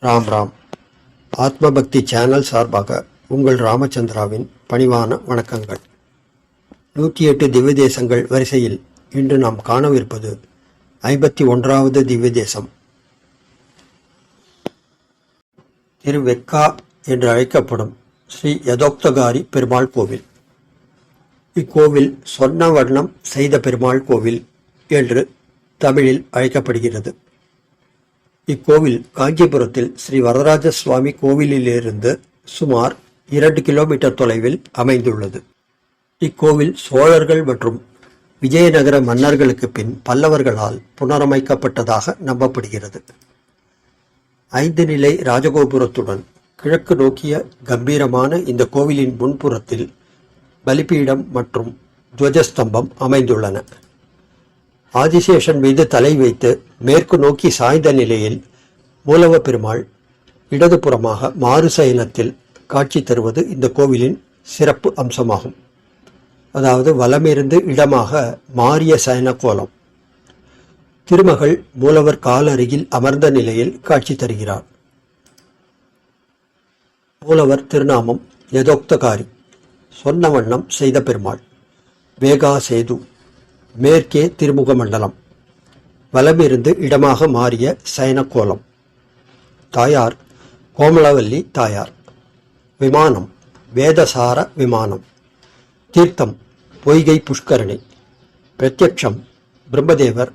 ராம் ராம். ஆத்ம பக்தி சேனல் சார்பாக உங்கள் ராமச்சந்திராவின் பணிவான வணக்கங்கள். 108 திவ்ய தேசங்கள் வரிசையில் இன்று நாம் காணவிருப்பது 51வது திவ்ய தேசம். திருவெக்கா என்று அழைக்கப்படும் ஸ்ரீ யதோக்தகாரி பெருமாள் கோவில். இக்கோவில் சொன்ன வண்ணம் செய்த பெருமாள் கோவில் என்று தமிழில் அழைக்கப்படுகிறது. இக்கோவில் காஞ்சிபுரத்தில் ஸ்ரீ வரதராஜ சுவாமி கோவிலிலிருந்து சுமார் 2 கிலோமீட்டர் தொலைவில் அமைந்துள்ளது. இக்கோவில் சோழர்கள் மற்றும் விஜயநகர மன்னர்களுக்கு பின் பல்லவர்களால் புனரமைக்கப்பட்டதாக நம்பப்படுகிறது. 5 நிலை ராஜகோபுரத்துடன் கிழக்கு நோக்கிய கம்பீரமான இந்த கோவிலின் முன்புறத்தில் பலிபீடம் மற்றும் துவஜஸ்தம்பம் அமைந்துள்ளன. ஆதிசேஷன் மீது தலை வைத்து மேற்கு நோக்கி சாய்ந்த நிலையில் மூலவ பெருமாள் இடதுபுறமாக மாறு சயனத்தில் காட்சி தருவது இந்த கோவிலின் சிறப்பு அம்சமாகும். அதாவது வலமிருந்து இடமாக மாறிய சயன கோலம். திருமகள் மூலவர் கால் அருகில் அமர்ந்த நிலையில் காட்சி தருகிறார். மூலவர் திருநாமம் யதோக்தகாரி, சொன்ன வண்ணம் செய்த பெருமாள். வேகா சேது, மேற்கே திருமுக மண்டலம், வலமிருந்து இடமாக மாறிய சயனக்கோலம். தாயார் கோமலவல்லி தாயார். விமானம் வேதசார விமானம். தீர்த்தம் பொய்கை புஷ்கரணி. பிரத்யக்ஷம் பிரம்மதேவர்,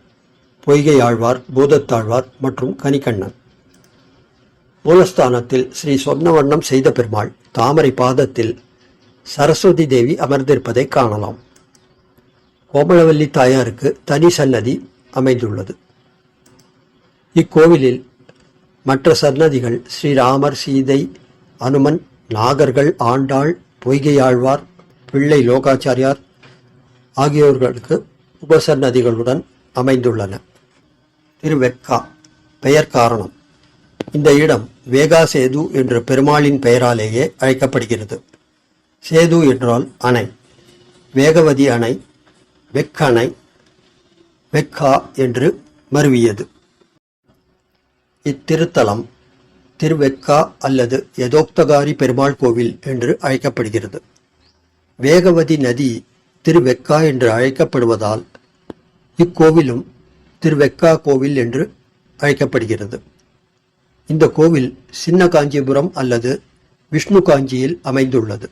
பொய்கை ஆழ்வார், பூதத்தாழ்வார் மற்றும் கனிகண்ணன். மூலஸ்தானத்தில் ஸ்ரீ சொன்ன வண்ணம் செய்த பெருமாள் தாமரை பாதத்தில் சரஸ்வதி தேவி அமர்ந்திருப்பதை காணலாம். கோமலவல்லி தாயாருக்கு தனி சன்னதி அமைந்துள்ளது. இக்கோவிலில் மற்ற சன்னதிகள் ஸ்ரீராமர், சீதை, அனுமன், நாகர்கள், ஆண்டாள், பொய்கையாழ்வார், பிள்ளை லோகாச்சாரியார் ஆகியோர்களுக்கு உபசன்னதிகளுடன் அமைந்துள்ளன. திருவெக்கா பெயர் காரணம். இந்த இடம் வேகா சேது என்ற பெருமாளின் பெயராலேயே அழைக்கப்படுகிறது. சேது என்றால் அணை. வேகவதி அணை வெக்கணை, வெக்கா என்று மருவியது. இத்திருத்தலம் திருவெக்கா அல்லது யதோக்தகாரி பெருமாள் கோவில் என்று அழைக்கப்படுகிறது. வேகவதி நதி திருவெக்கா என்று அழைக்கப்படுவதால் இக்கோவிலும் திருவெக்கா கோவில் என்று அழைக்கப்படுகிறது. இந்த கோவில் சின்ன காஞ்சிபுரம் அல்லது விஷ்ணு காஞ்சியில் அமைந்துள்ளது.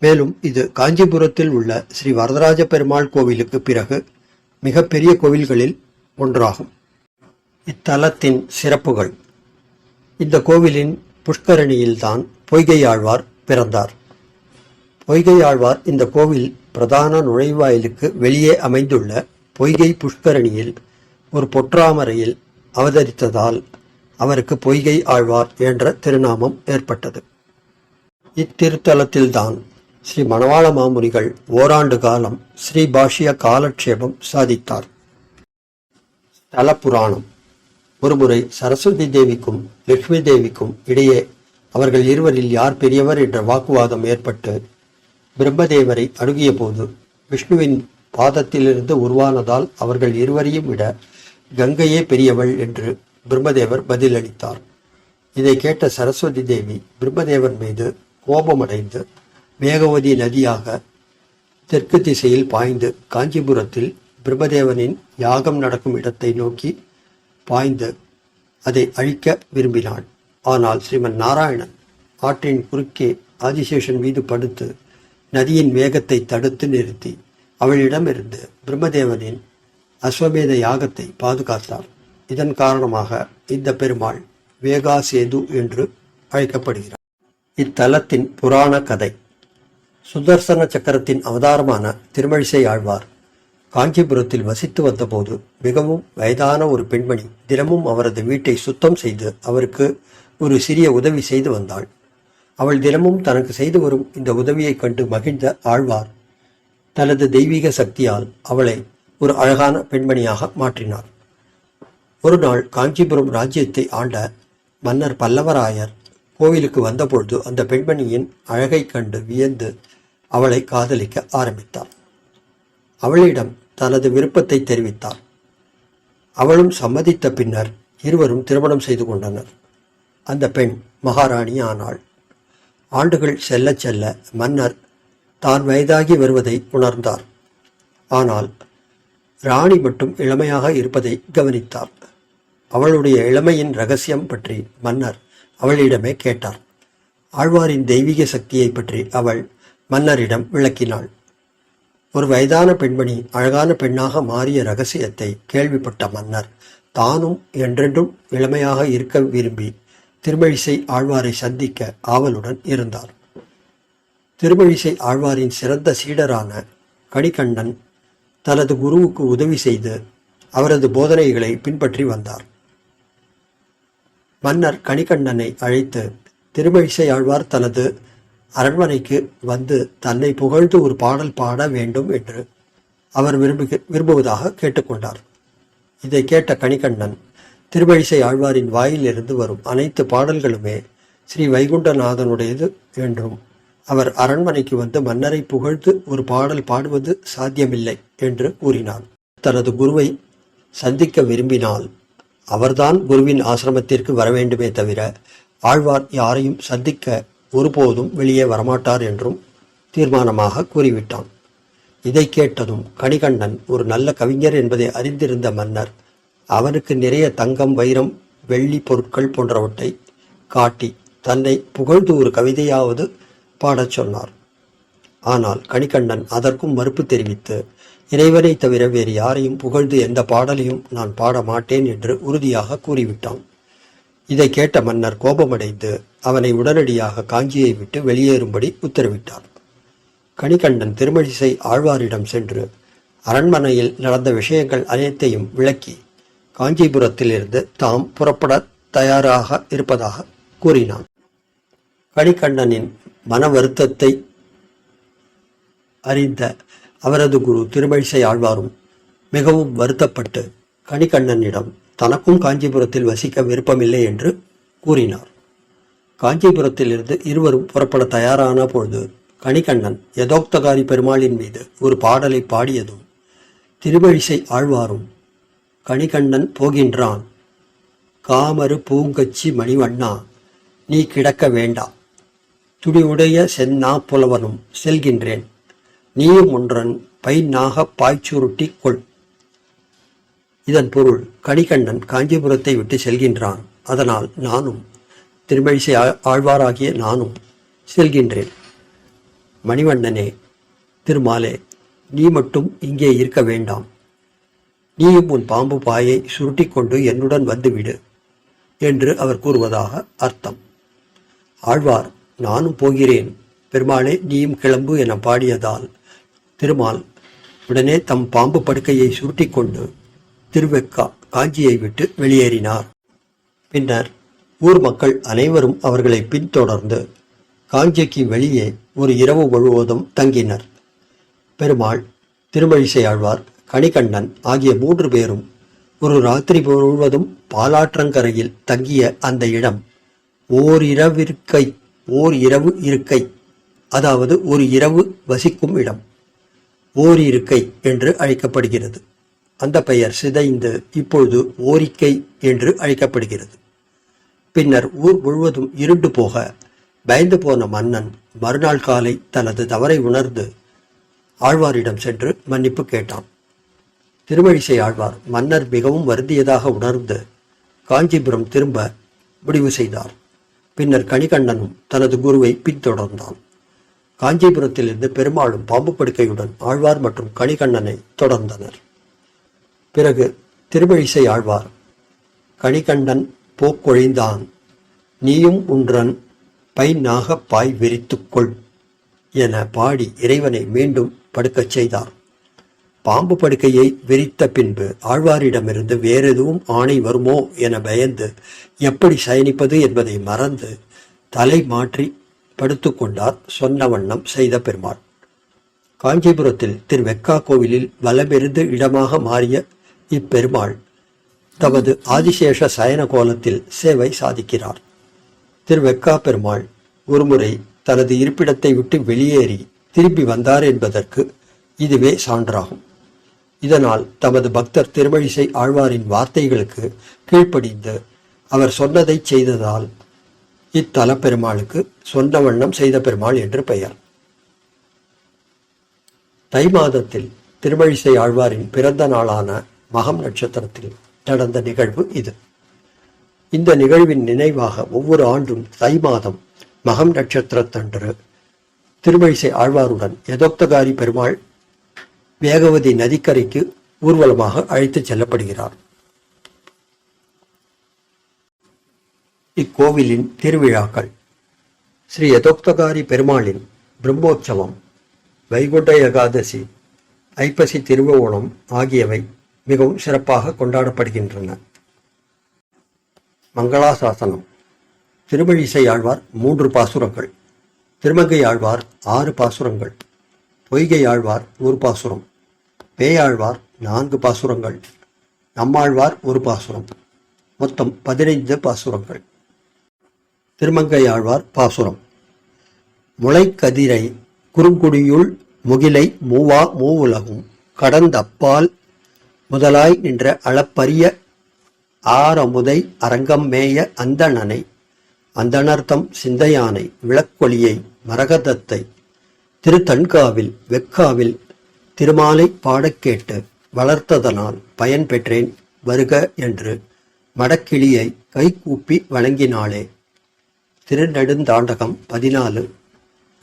மேலும் இது காஞ்சிபுரத்தில் உள்ள ஸ்ரீ வரதராஜ பெருமாள் கோவிலுக்கு பிறகு மிகப்பெரிய கோவில்களில் ஒன்றாகும். இத்தலத்தின் சிறப்புகள். இந்த கோவிலின் புஷ்கரணியில்தான் பொய்கை ஆழ்வார் பிறந்தார். பொய்கை ஆழ்வார் இந்த கோவில் பிரதான நுழைவாயிலுக்கு வெளியே அமைந்துள்ள பொய்கை புஷ்கரணியில் ஒரு பொற்றாமரையில் அவதரித்ததால் அவருக்கு பொய்கை ஆழ்வார் என்ற திருநாமம் ஏற்பட்டது. இத்திருத்தலத்தில்தான் ஸ்ரீ மணவாள மாமுனிகள் ஓராண்டு காலம் ஸ்ரீபாஷ்ய காலட்சேபம் சாதித்தார். ஸ்தல புராணம். ஒருமுறை சரஸ்வதி தேவிக்கும் லட்சுமி தேவிக்கும் இடையே அவர்கள் இருவரில் யார் பெரியவர் என்ற வாக்குவாதம் ஏற்பட்டு பிரம்மதேவரை அணுகிய போது விஷ்ணுவின் பாதத்திலிருந்து உருவானதால் அவர்கள் இருவரையும் விட கங்கையே பெரியவள் என்று பிரம்மதேவர் பதிலளித்தார். இதை கேட்ட சரஸ்வதி தேவி பிரம்மதேவர் மீது கோபமடைந்து வேகவதி நதியாக தெற்கு திசையில் பாய்ந்து காஞ்சிபுரத்தில் பிரம்மதேவனின் யாகம் நடக்கும் இடத்தை நோக்கி பாய்ந்து அதை அழிக்க விரும்பினாள். ஆனால் ஸ்ரீமன் நாராயணன் ஆற்றின் குறுக்கே ஆதிசேஷன் மீது படுத்து நதியின் வேகத்தை தடுத்து நிறுத்தி அவளிடமிருந்து பிரம்மதேவனின் அஸ்வமேத யாகத்தை பாதுகாத்தார். இதன் காரணமாக இந்த பெருமாள் வேகா சேது என்று அழைக்கப்படுகிறார். இத்தலத்தின் புராண கதை. சுதர்சன சக்கரத்தின் அவதாரமான திருமழிசை ஆழ்வார் காஞ்சிபுரத்தில் வசித்து வந்தபோது மிகவும் வயதான ஒரு பெண்மணி தினமும் அவரது வீட்டை சுத்தம் செய்து அவருக்கு ஒரு சிறிய உதவி செய்து வந்தாள். அவள் தினமும் தனக்கு செய்து வரும் இந்த உதவியை கண்டு மகிழ்ந்த ஆழ்வார் தனது தெய்வீக சக்தியால் அவளை ஒரு அழகான பெண்மணியாக மாற்றினார். ஒரு நாள் காஞ்சிபுரம் ராஜ்யத்தை ஆண்ட மன்னர் பல்லவராயர் கோவிலுக்கு வந்தபொழுது அந்த பெண்மணியின் அழகை கண்டு வியந்து அவளை காதலிக்க ஆரம்பித்தார். அவளிடம் தனது விருப்பத்தை தெரிவித்தார். அவளும் சம்மதித்த பின்னர் இருவரும் திருமணம் செய்து கொண்டனர். அந்த பெண் மகாராணி ஆனாள். ஆண்டுகள் செல்ல செல்ல மன்னர் தான் வயதாகி வருவதை உணர்ந்தார். ஆனால் ராணி மட்டும் இளமையாக இருப்பதை கவனித்தார். அவளுடைய இளமையின் ரகசியம் பற்றி மன்னர் அவளிடமே கேட்டார். ஆழ்வாரின் தெய்வீக சக்தியை பற்றி அவள் மன்னரிடம் விளக்கினாள். ஒரு வயதான பெண்மணி அழகான பெண்ணாக மாறிய ரகசியத்தை கேள்விப்பட்ட மன்னர் தானும் என்றென்றும் இளமையாக இருக்க விரும்பி திருமழிசை ஆழ்வாரை சந்திக்க ஆவலுடன் இருந்தார். திருமழிசை ஆழ்வாரின் சிறந்த சீடரான கணிகண்ணன் தனது குருவுக்கு உதவி செய்து அவரது போதனைகளை பின்பற்றி வந்தார். மன்னர் கணிகண்ணனை அழைத்து திருமழிசை ஆழ்வார் தனது அரண்மனைக்கு வந்து தன்னை புகழ்ந்து ஒரு பாடல் பாட வேண்டும் என்று அவர் விரும்புவதாக கேட்டுக்கொண்டார். இதை கேட்ட கணிகண்ணன் திருமழிசை ஆழ்வாரின் வாயிலிருந்து வரும் அனைத்து பாடல்களுமே ஸ்ரீ வைகுண்டநாதனுடையது என்றும் அவர் அரண்மனைக்கு வந்து மன்னரை புகழ்ந்து ஒரு பாடல் பாடுவது சாத்தியமில்லை என்று கூறினார். தனது குருவை சந்திக்க விரும்பினால் அவர்தான் குருவின் ஆசிரமத்திற்கு வரவேண்டுமே தவிர ஆழ்வார் யாரையும் சந்திக்க ஒருபோதும் வெளியே வரமாட்டார் என்றும் தீர்மானமாக கூறிவிட்டான். இதை கேட்டதும் கணிகண்ணன் ஒரு நல்ல கவிஞர் என்பதை அறிந்திருந்த மன்னர் அவனுக்கு நிறைய தங்கம், வைரம், வெள்ளி பொருட்கள் போன்றவற்றை காட்டி தன்னை புகழ்ந்து ஒரு கவிதையாவது பாடச் சொன்னார். ஆனால் கணிகண்ணன் அதற்கும் மறுப்பு தெரிவித்து இறைவனை தவிர வேறு யாரையும் புகழ்ந்து எந்த பாடலையும் நான் பாட மாட்டேன் என்று உறுதியாக கூறிவிட்டான். இதை கேட்ட மன்னர் கோபமடைந்து அவனை உடனடியாக காஞ்சியை விட்டு வெளியேறும்படி உத்தரவிட்டார். கணிகண்ணன் திருமழிசை ஆழ்வாரிடம் சென்று அரண்மனையில் நடந்த விஷயங்கள் அனைத்தையும் விளக்கி காஞ்சிபுரத்திலிருந்து தாம் புறப்பட தயாராக இருப்பதாக கூறினான். கணிகண்ணனின் மன வருத்தத்தை அறிந்த அவரது குரு திருமழிசை ஆழ்வாரும் மிகவும் வருத்தப்பட்டு கணிகண்ணனிடம் தனக்கும் காஞ்சிபுரத்தில் வசிக்க விருப்பமில்லை என்று கூறினார். காஞ்சிபுரத்திலிருந்து இருவரும் புறப்பட தயாரான பொழுது கணிகண்ணன் யதோக்தகாரி பெருமாளின் மீது ஒரு பாடலை பாடியதும் திருமழிசை ஆழ்வாரும் கணிகண்ணன் போகின்றான், காமரு பூங்கச்சி மணிவண்ணா நீ கிடக்க வேண்டா, துடிவுடைய சென்னா புலவனும் செல்கின்றேன், நீயும் ஒன்றன் பை நாக பாய்ச்சுருட்டி கொள். இதன் பொருள் கணிகண்ணன் காஞ்சிபுரத்தை விட்டு செல்கின்றான், அதனால் நானும் திருமழிசை ஆழ்வாராகிய நானும் செல்கின்றேன். மணிவண்ணனே, திருமாலே, நீ மட்டும் இங்கே இருக்க வேண்டாம், நீயும் உன் பாம்பு பாயை சுருட்டி கொண்டு என்னுடன் வந்துவிடு என்று அவர் கூறுவதாக அர்த்தம். ஆழ்வார் நானும் போகிறேன் பெருமாளே நீயும் கிளம்பு என பாடியதால் திருமால் உடனே தம் பாம்பு படுக்கையை சுருட்டி கொண்டு திருவெக்கா காஞ்சியை விட்டு வெளியேறினார். பின்னர் ஊர் மக்கள் அனைவரும் அவர்களை பின்தொடர்ந்து காஞ்சிக்கு வெளியே ஒரு இரவு முழுவதும் தங்கினர். பெருமாள், திருமழிசை ஆழ்வார், கணிகண்ணன் ஆகிய 3 பேரும் ஒரு ராத்திரி முழுவதும் பாலாற்றங்கரையில் தங்கிய அந்த இடம் ஓர் இரவு இருக்கை, அதாவது ஒரு இரவு வசிக்கும் இடம் ஓர் இருக்கை என்று அழைக்கப்படுகிறது. அந்த பெயர் சிதைந்து இப்பொழுது ஓரிக்கை என்று அழைக்கப்படுகிறது. பின்னர் ஊர் முழுவதும் இருண்டு போக பயந்து போன மன்னன் மறுநாள் காலை தனது தவறை உணர்ந்து ஆழ்வாரிடம் சென்று மன்னிப்பு கேட்டான். திருமழிசை ஆழ்வார் மன்னர் மிகவும் வருந்தியதாக உணர்ந்து காஞ்சிபுரம் திரும்ப முடிவு செய்தார். பின்னர் கணிகண்ணனும் தனது குருவை பின்தொடர்ந்தான். காஞ்சிபுரத்திலிருந்து பெருமாளும் பாம்பு படுக்கையுடன் ஆழ்வார் மற்றும் கணிகண்ணனை தொடர்ந்தனர். பிறகு திருமழிசை ஆழ்வார் கணிகண்டன் போக்கொழிந்தான், நீயும் உன்றன் பை நாக பாய் விரித்துக்கொள் என பாடி இறைவனை மீண்டும் படுக்கச் செய்தார். பாம்பு படுக்கையை விரித்த பின்பு ஆழ்வாரிடமிருந்து வேறெதுவும் ஆணை வருமோ என பயந்து எப்படி சயனிப்பது என்பதை மறந்து தலை மாற்றி படுத்துக்கொண்டார். சொன்ன வண்ணம் செய்த பெருமாள். காஞ்சிபுரத்தில் திருவெக்கா கோவிலில் வலமிருந்து இடமாக மாறிய இப்பெருமாள் தமது ஆதிசேஷ சயன கோலத்தில் சேவை சாதிக்கிறார். திருவெக்கா பெருமாள் ஒருமுறை தனது இருப்பிடத்தை விட்டு வெளியேறி திரும்பி வந்தார் என்பதற்கு இதுவே சான்றாகும். இதனால் தமது பக்தர் திருமழிசை ஆழ்வாரின் வார்த்தைகளுக்கு கீழ்ப்படிந்து அவர் சொன்னதை செய்ததால் இத்தல பெருமாளுக்கு சொன்ன வண்ணம் செய்த பெருமாள் என்று பெயர். தை மாதத்தில் திருமழிசை ஆழ்வாரின் பிறந்த நாளான மகம் நட்சத்திரத்தில் நடந்த நிகழ்வு இது. இந்த நிகழ்வின் நினைவாக ஒவ்வொரு ஆண்டும் தை மாதம் மகம் நட்சத்திரத்தன்று திருமழிசை ஆழ்வாருடன் யதோக்தகாரி பெருமாள் வேகவதி நதிக்கரைக்கு ஊர்வலமாக அழைத்துச் செல்லப்படுகிறார். இக்கோவிலின் திருவிழாக்கள்: ஸ்ரீ யதோக்தகாரி பெருமாளின் பிரம்மோற்சவம், வைகுண்ட ஏகாதசி, ஐப்பசி திருவோணம் ஆகியவை மிகவும் சிறப்பாக கொண்டாடப்படுகின்றன. மங்களாசாசனம்: திருமழிசை ஆழ்வார் 3 பாசுரங்கள், திருமங்கை ஆழ்வார் 6 பாசுரங்கள், பொய்கை ஆழ்வார் 1 பாசுரம், பேயாழ்வார் 4 பாசுரங்கள், நம்மாழ்வார் 1 பாசுரம், மொத்தம் 15 பாசுரங்கள். திருமங்கை ஆழ்வார் பாசுரம்: முளைக்கதிரை குறுங்குடியுள் முகிலை மூவா மூவுலகும் கடந்தப்பால் முதலாய் நின்ற அளப்பரிய ஆரமுதை அரங்கம் மேய அந்தணனை அந்தணர்த்தம் சிந்தையானை விளக்கொளியை மரகதத்தை திருத்தன்காவில் வெக்காவில் திருமாலை பாடக்கேட்டு வளர்த்ததனால் பயன் பெற்றேன் வருக என்று மடக்கிளியை கைகூப்பி வணங்கினாளே. திருநெடுந்தாண்டகம் 14,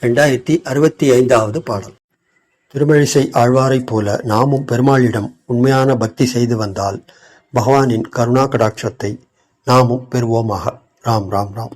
2065வது பாடல். திருமழிசை ஆழ்வாரைப் போல நாமும் பெருமாளிடம் உண்மையான பக்தி செய்து வந்தால் பகவானின் கருணா கடாட்சத்தை நாமும் பெறுவோமாக. ராம் ராம் ராம்.